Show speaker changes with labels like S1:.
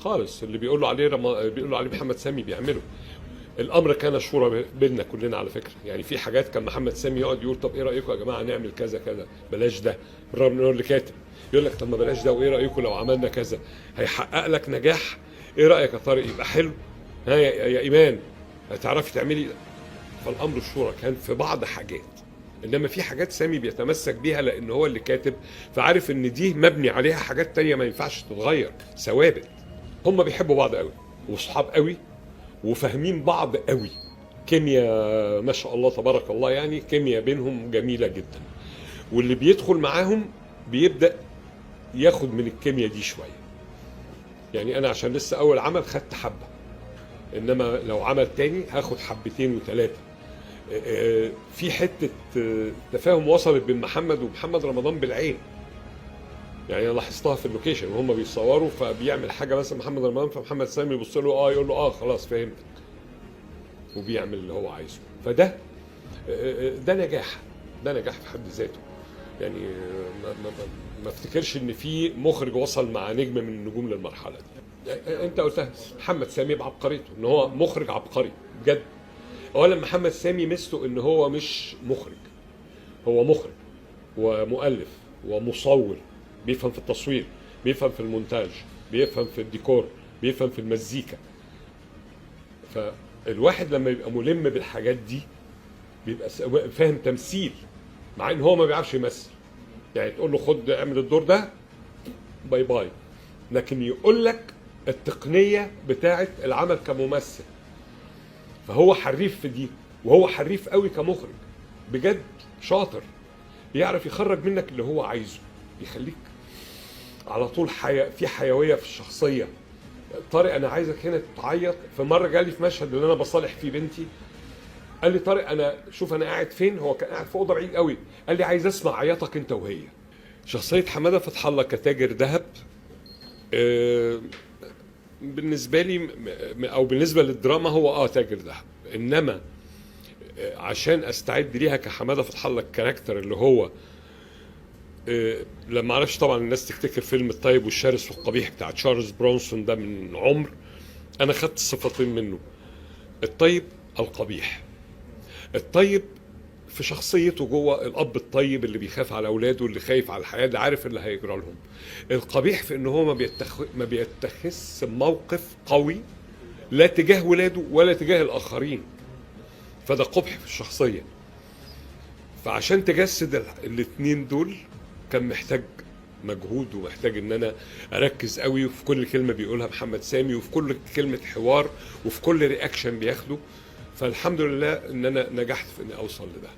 S1: خالص. اللي بيقولوا عليه بيقولوا عليه محمد سامي بيعمله. الامر كان شورى بيننا كلنا على فكره، يعني في حاجات كان محمد سامي يقعد يقول طب ايه رايكم يا جماعه نعمل كذا كذا، بلاش ده، بالرغم ان هو اللي كاتب. يقول لك طب ما بلاش ده، وايه رايكم لو عملنا كذا هيحقق لك نجاح، ايه رايك يا طارق يبقى حلو، ها يا ايمان هتعرفي تعملي. فالامر الشورى كان في بعض حاجات، انما في حاجات سامي بيتمسك بيها لان هو اللي كاتب، فعارف ان دي مبني عليها حاجات تانية ما ينفعش تتغير، ثوابت. هم بيحبوا بعض قوي وصحاب قوي وفاهمين بعض قوي، كيمياء ما شاء الله تبارك الله، يعني كيمياء بينهم جميلة جدا. واللي بيدخل معاهم بيبدأ ياخد من الكيمياء دي شوية. يعني انا عشان لسه اول عمل خدت حبة، انما لو عمل تاني هاخد حبتين وثلاثة. في حتة تفاهم وصلت بين محمد ومحمد رمضان بالعين. يعني انا لاحظتها في اللوكيشن وهم بيصوروا، فبيعمل حاجة مثلا محمد رمضان، فمحمد سامي يبص له يقول له خلاص فهمتك، وبيعمل اللي هو عايزه. فده ده نجاح، ده نجاح في حد ذاته. يعني ما افتكرش ان في مخرج وصل مع نجم من النجوم للمرحله دي. انت قلتها، محمد سامي بعبقريته ان هو مخرج عبقري بجد. اولا محمد سامي ميزته ان هو مش مخرج، هو مخرج ومؤلف ومصور، بيفهم في التصوير، بيفهم في المونتاج، بيفهم في الديكور، بيفهم في المزيكا. فالواحد لما يبقى ملم بالحاجات دي بيبقى فاهم تمثيل، مع ان هو ما بيعرفش يمثل. يعني تقول له خد اعمل الدور ده، باي باي، لكن يقول لك التقنيه بتاعه العمل كممثل. فهو حريف في دي، وهو حريف قوي كمخرج بجد، شاطر، بيعرف يخرج منك اللي هو عايزه، يخليك على طول في حيويه في الشخصيه. طارق انا عايزك هنا تعيط. في مره جالي في مشهد اللي انا بصالح فيه بنتي، قال لي طارق انا شوف انا قاعد فين، هو كان قاعد في اوضه بعيد قوي، قال لي عايز اسمع عياطك انت وهي. شخصيه حماده فتح الله كتاجر ذهب بالنسبه لي او بالنسبه للدراما هو تاجر ذهب، انما عشان استعد ليها كحماده فتح الله الكاركتر اللي هو لما اعرفش طبعا الناس تفتكر فيلم الطيب والشرس والقبيح بتاع تشارلز برونسون ده من عمر، انا خدت الصفتين منه، الطيب القبيح. الطيب في شخصيته جوه الاب الطيب اللي بيخاف على اولاده، اللي خايف على الحياه، اللي عارف اللي هيجرى لهم. القبيح في ان هو ما بيتخذ موقف قوي لا تجاه ولاده ولا تجاه الاخرين، فده قبح في الشخصيه. فعشان تجسد الاثنين دول كان محتاج مجهود، ومحتاج ان انا اركز قوي في كل كلمه بيقولها محمد سامي، وفي كل كلمه حوار، وفي كل رياكشن بياخده. فالحمد لله ان انا نجحت في اني اوصل لده.